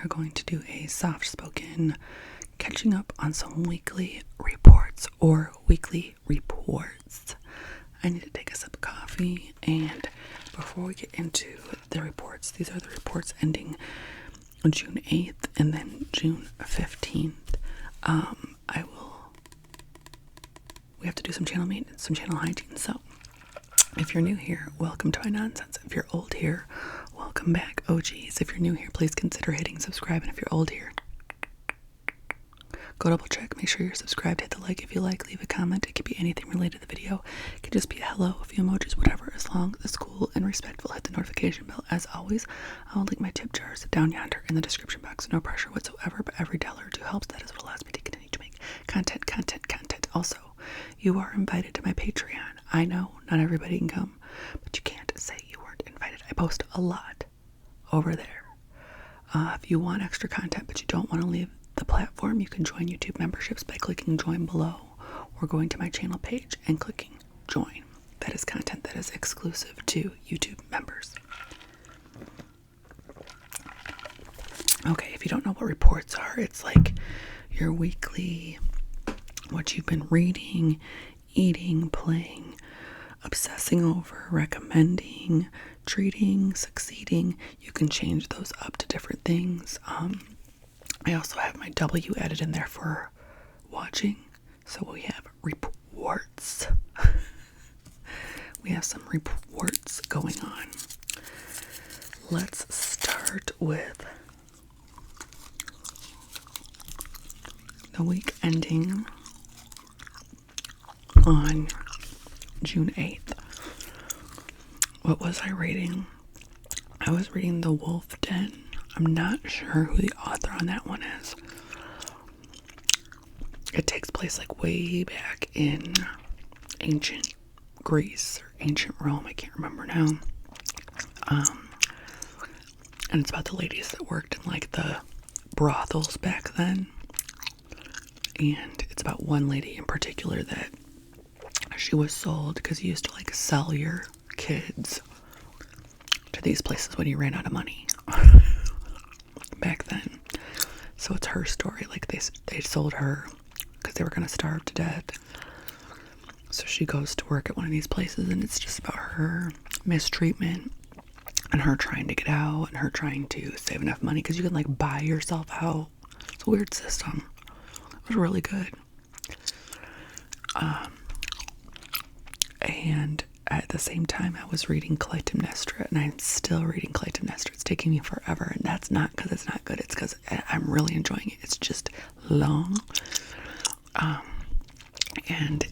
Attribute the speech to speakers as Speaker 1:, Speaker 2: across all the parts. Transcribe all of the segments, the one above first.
Speaker 1: are going to do a soft-spoken catching up on some weekly reports or weekly reports. I need to take a sip of coffee, and before we get into the reports, these are the reports ending on June 8th and then June 15th. We have to do some channel maintenance, some channel hygiene. So if you're new here, welcome to my nonsense. If you're old here, welcome back. Oh geez, if you're new here, please consider hitting subscribe. And if you're old here, go double check, make sure you're subscribed, hit the like if you like, leave a comment. It could be anything related to the video. It could just be a hello, a few emojis, whatever, as long as it's cool and respectful. Hit the notification bell. As always, I'll link my tip jars down yonder in the description box. No pressure whatsoever, but every $1 or $2 helps. That is what allows me to continue to make content. Also, you are invited to my Patreon. I know not everybody can come, but you can't say you weren't invited. I post a lot over there. If you want extra content but you don't want to leave the platform, you can join YouTube memberships by clicking join below or going to my channel page and clicking join. That is content that is exclusive to YouTube members. Okay, if you don't know what reports are, it's like your weekly, what you've been reading, eating, playing, obsessing over, recommending, treating, succeeding. You can change those up to different things. I also have my W added in there for watching. So we have reports. We have some reports going on. Let's start with the week ending on June 8th. What was I reading? I was reading The Wolf Den. I'm not sure who the author on that one is. It takes place like way back in ancient Greece or ancient Rome. I can't remember now. And it's about the ladies that worked in like the brothels back then. And it's about one lady in particular that she was sold because you used to like sell your kids to these places when you ran out of money back then. So it's her story. Like they sold her because they were going to starve to death. So she goes to work at one of these places, and it's just about her mistreatment and her trying to get out and her trying to save enough money because you can like buy yourself out. It's a weird system. It was really good. And at the same time, I was reading Clytemnestra, and I'm still reading Clytemnestra. It's taking me forever, and that's not because it's not good. It's because I'm really enjoying it. It's just long. And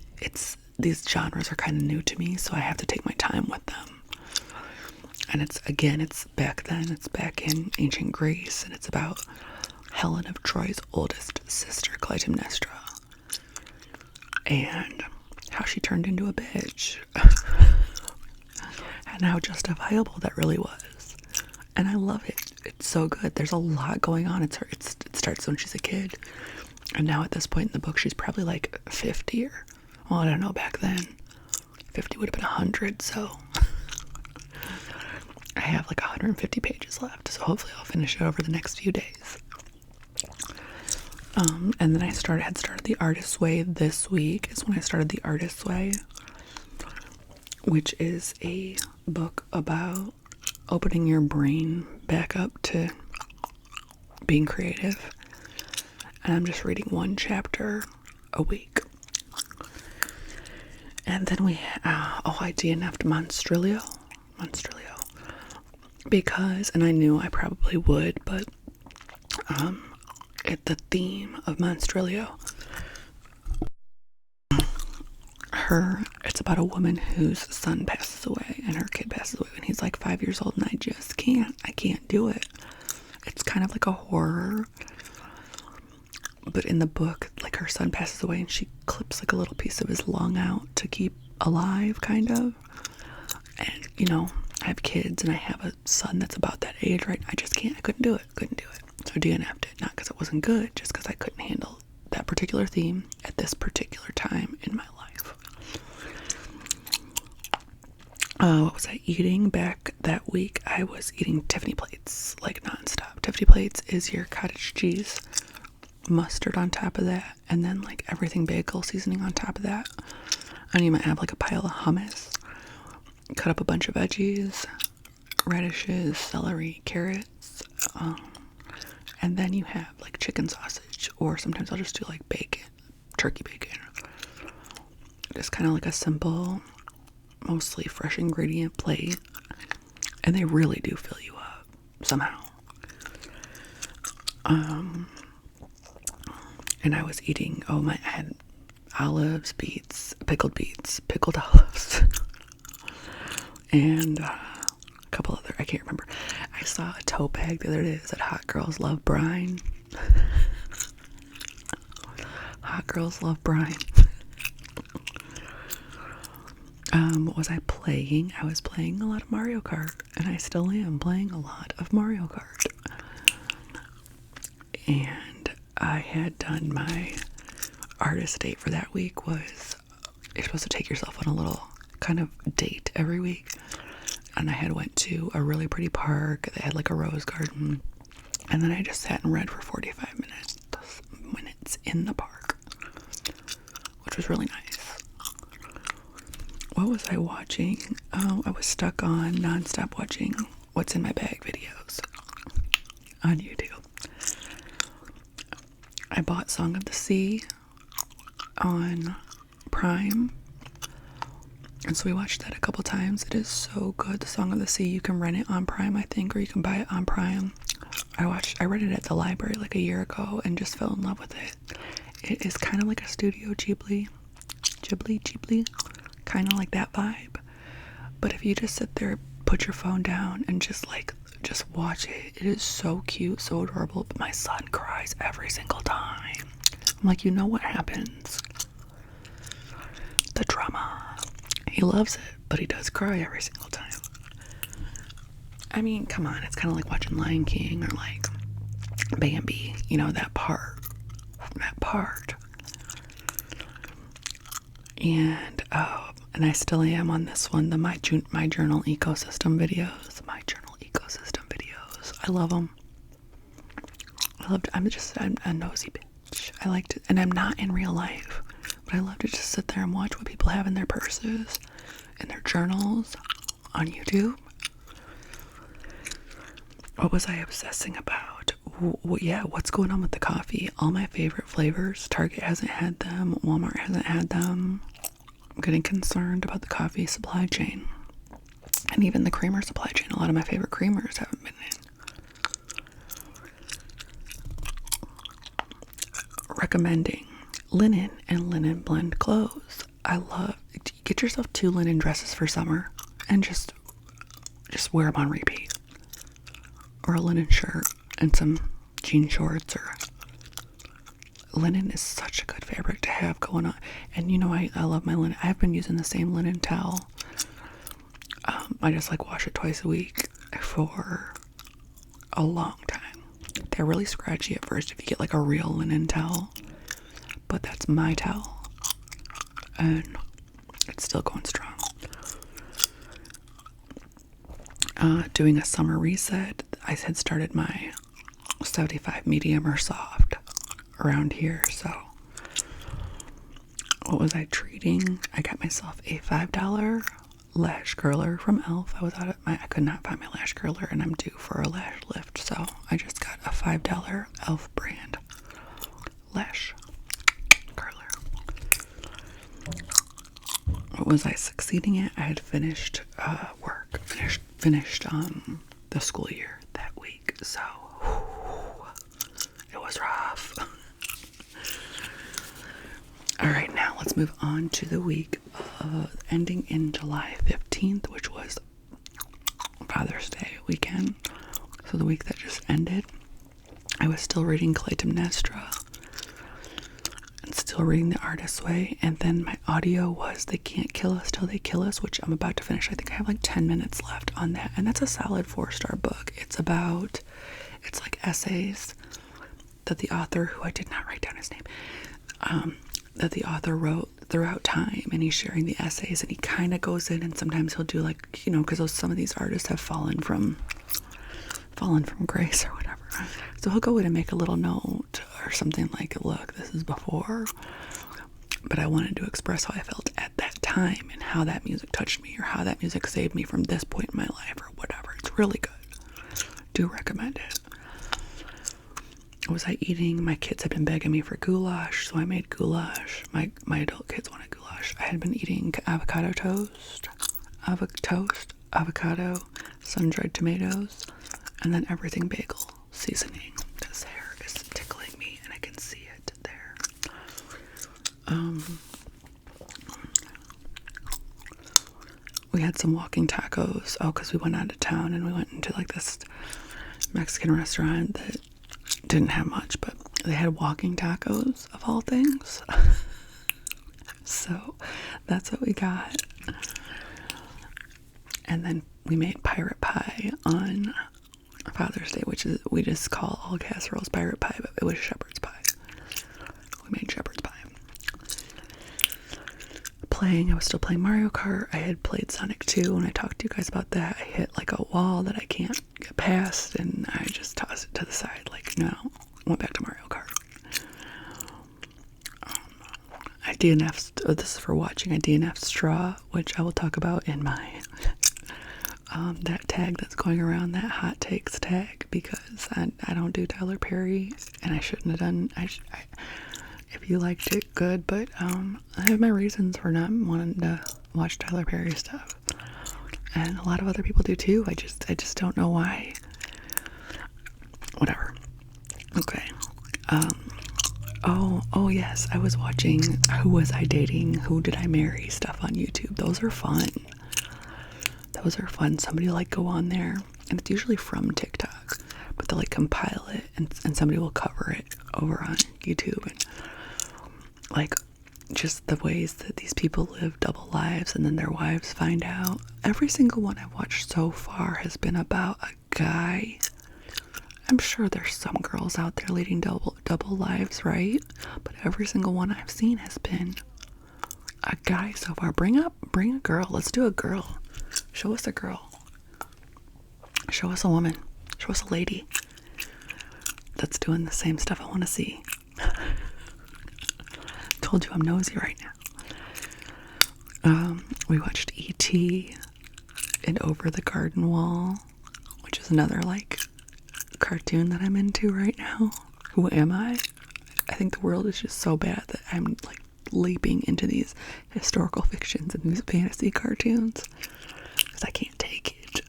Speaker 1: these genres are kind of new to me, so I have to take my time with them. And it's back then. It's back in ancient Greece, and it's about Helen of Troy's oldest sister, Clytemnestra, and how she turned into a bitch and how justifiable that really was. And I love it. It's so good. There's a lot going on. It starts when she's a kid, and now at this point in the book she's probably like 50, or well, I don't know, back then 50 would have been 100. So I have like 150 pages left, so hopefully I'll finish it over the next few days. And then I had started The Artist's Way this week is when I started The Artist's Way, which is a book about opening your brain back up to being creative. And I'm just reading one chapter a week. And then I DNF'd Monstrilio, because, and I knew I probably would, but the theme of Monstrilio, it's about a woman whose son passes away and her kid passes away when he's like 5 years old, and I can't do it. It's kind of like a horror, but in the book, like, her son passes away and she clips like a little piece of his lung out to keep alive, kind of. And you know, I have kids and I have a son that's about that age, right? I couldn't do it. So I DNF'd it, not because it wasn't good, just because I couldn't handle that particular theme at this particular time in my life. What was I eating back that week? I was eating Tiffany plates, like nonstop. Tiffany plates is your cottage cheese, mustard on top of that, and then like everything bagel seasoning on top of that. And you might have like a pile of hummus. Cut up a bunch of veggies, radishes, celery, carrots, and then you have like chicken sausage, or sometimes I'll just do like bacon, turkey bacon. Just kind of like a simple, mostly fresh ingredient plate, and they really do fill you up somehow. And I was eating, I had olives, pickled olives, and a couple other, I can't remember. I saw a tote bag the other day that said Hot Girls Love Brine. Hot Girls Love Brine. What was I playing? I was playing a lot of Mario Kart, and I still am playing a lot of Mario Kart. And I had done my artist date for that week. Was you're supposed to take yourself on a little kind of date every week, and I had went to a really pretty park. They had like a rose garden, and then I just sat and read for 45 minutes in the park, which was really nice. What was I watching? I was stuck on nonstop watching What's in My Bag videos on YouTube. I bought Song of the Sea on Prime, and so we watched that a couple times. It is so good. The Song of the Sea, you can rent it on Prime, I think, or you can buy it on Prime. I read it at the library like a year ago and just fell in love with it. It is kind of like a Studio Ghibli, kind of like that vibe. But if you just sit there, put your phone down, and just watch it, it is so cute, so adorable. But my son cries every single time. I'm like, you know what happens? The drama. He loves it, but he does cry every single time. I mean, come on, it's kind of like watching Lion King or like Bambi, that part. And I still am on this one, the My Journal Ecosystem videos. I love them. I'm a nosy bitch. I like to, and I'm not in real life, but I love to just sit there and watch what people have in their purses, in their journals, on YouTube. What was I obsessing about? What's going on with the coffee? All my favorite flavors. Target hasn't had them. Walmart hasn't had them. I'm getting concerned about the coffee supply chain. And even the creamer supply chain. A lot of my favorite creamers haven't been in. Recommending linen and linen blend clothes. Get yourself 2 linen dresses for summer and just wear them on repeat. Or a linen shirt and some jean shorts. Or linen is such a good fabric to have going on. And I love my linen. I've been using the same linen towel. I just wash it twice a week for a long time. They're really scratchy at first if you get a real linen towel, but that's my towel, and it's still going strong. Doing a summer reset. I had started my 75 medium or soft around here, so what was I treating? I got myself a $5 lash curler from e.l.f. I could not find my lash curler, and I'm due for a lash lift, so I just got a $5 e.l.f. brand lash curler. What was I succeeding at? I had finished work, finished the school year that week, so it was rough. All right, now let's move on to the week ending in July 15th, which was Father's Day weekend. So the week that just ended, I was still reading Clytemnestra and still reading The Artist's Way, and then my audio was They Can't Kill Us Till They Kill Us, which I'm about to finish. I think I have 10 minutes left on that, and that's a solid 4-star book. It's essays that the author, who I did not write down his name, that the author wrote throughout time, and he's sharing the essays, and he kind of goes in, and sometimes he'll do like, you know, because some of these artists have fallen from grace or whatever. So he'll go in and make a little note or something like, look, this is before, but I wanted to express how I felt at that time and how that music touched me or how that music saved me from this point in my life or whatever. It's really good. Do recommend it. Was I eating? My kids had been begging me for goulash, so I made goulash. My adult kids wanted goulash. I had been eating avocado toast, avocado, sun-dried tomatoes, and then everything bagel seasoning. This hair is tickling me, and I can see it there. We had some walking tacos. Oh, because we went out of town, and we went into like this Mexican restaurant that didn't have much, but they had walking tacos of all things. So that's what we got. And then we made pirate pie on Father's Day, which is, we just call all casseroles pirate pie, but it was shepherd's pie. We made shepherd's pie. I was still playing Mario Kart. I had played Sonic 2 and I talked to you guys about that. I hit like a wall that I can't get past, and I just tossed it to the side like, no. Went back to Mario Kart. I DNF'd, this is for watching, I DNF'd Straw, which I will talk about in my that tag that's going around, that hot takes tag, because I don't do Tyler Perry, and I shouldn't have done. If you liked it, good, but I have my reasons for not wanting to watch Tyler Perry stuff, and a lot of other people do too. I just don't know why. Whatever. Okay. Oh yes, I was watching Who Was I Dating? Who Did I Marry? Stuff on YouTube. Those are fun. Somebody will like go on there, and it's usually from TikTok, but they'll like compile it and somebody will cover it over on YouTube, and like just the ways that these people live double lives and then their wives find out. Every single one I've watched so far has been about a guy. I'm sure there's some girls out there leading double lives, right? But every single one I've seen has been a guy so far. Bring a girl. Let's do a girl. Show us a girl. Show us a woman. Show us a lady that's doing the same stuff I want to see. Told you I'm nosy right now. We watched E.T. and Over the Garden Wall, which is another like cartoon that I'm into right now. Who am I? I think the world is just so bad that I'm like leaping into these historical fictions and these fantasy cartoons because I can't take it.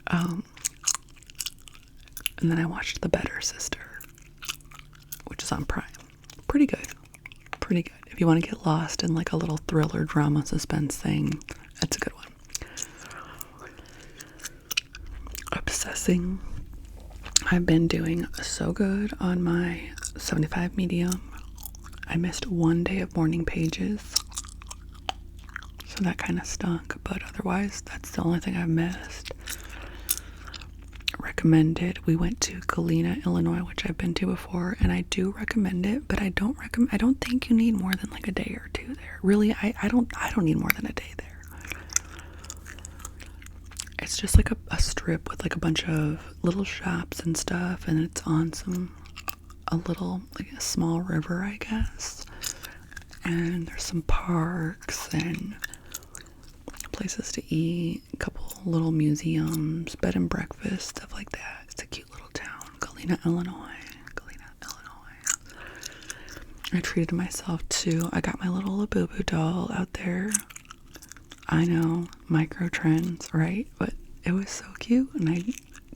Speaker 1: And then I watched The Better Sister, which is on Prime. Pretty good. If you want to get lost in like a little thriller drama suspense thing, that's a good one. Obsessing. I've been doing so good on my 75 medium. I missed one day of morning pages, so that kind of stunk, but otherwise that's the only thing I've missed. Recommended. We went to Galena, Illinois, which I've been to before, and I do recommend it, but I don't think you need more than like a day or two there. Really, I don't need more than a day there. It's just like a strip with like a bunch of little shops and stuff, and it's on a little, like a small river, I guess. And there's some parks and places to eat, a couple little museums, bed and breakfast, stuff like that. It's a cute little town, Galena, Illinois. I treated myself too. I got my little Labubu doll out there. I know, micro trends, right? But it was so cute, and I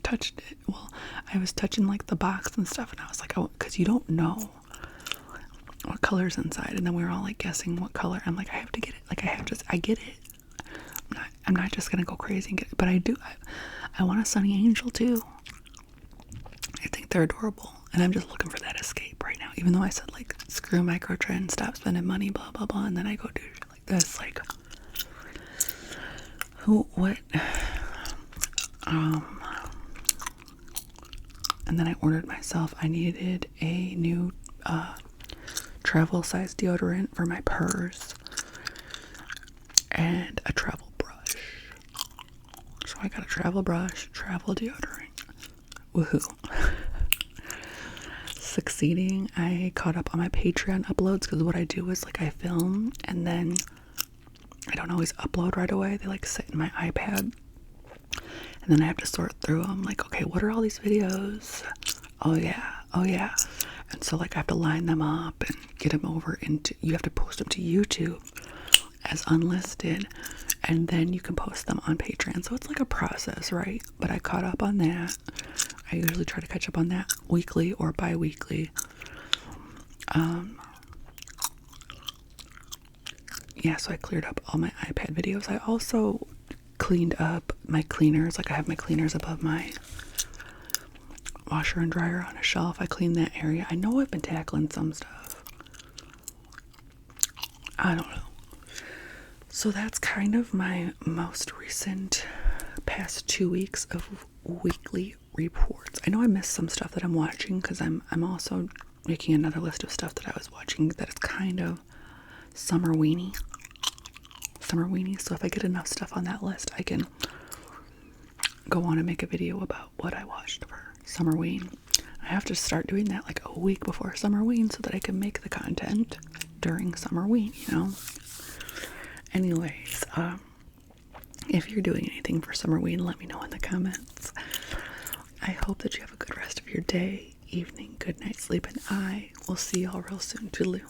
Speaker 1: touched it. Well, I was touching like the box and stuff, and I was like, oh, because you don't know what color's inside, and then we were all like guessing what color. I'm like, I have to get it. Like, I get it. I'm not just gonna go crazy and get it, but I do. I want a Sunny Angel too. I think they're adorable, and I'm just looking for that escape right now. Even though I said like, screw micro trend, stop spending money, blah blah blah, and then I go do shit like this, like, what? And then I ordered myself. I needed a new travel size deodorant for my purse, and a travel brush. So I got a travel brush, travel deodorant. Woohoo. Succeeding. I caught up on my Patreon uploads because what I do is like I film and then I don't always upload right away. They like sit in my iPad and then I have to sort through them. Like, okay, what are all these videos? Oh yeah. And so like I have to line them up and get them over into, you have to post them to YouTube as unlisted and then you can post them on Patreon. So it's like a process, right? But I caught up on that. I usually try to catch up on that weekly or bi-weekly. Yeah, so I cleared up all my iPad videos. I also cleaned up my cleaners. Like I have my cleaners above my washer and dryer on a shelf. I cleaned that area. I know I've been tackling some stuff. I don't know. So that's kind of my most recent past 2 weeks of weekly reports. I know I missed some stuff that I'm watching because I'm also making another list of stuff that I was watching that is kind of summer weenie. So if I get enough stuff on that list, I can go on and make a video about what I watched for Summerween. I have to start doing that like a week before Summerween so that I can make the content during Summerween, you know? Anyways, if you're doing anything for Summerween, let me know in the comments. I hope that you have a good rest of your day, evening, good night, sleep, and I will see y'all real soon. Toodaloo.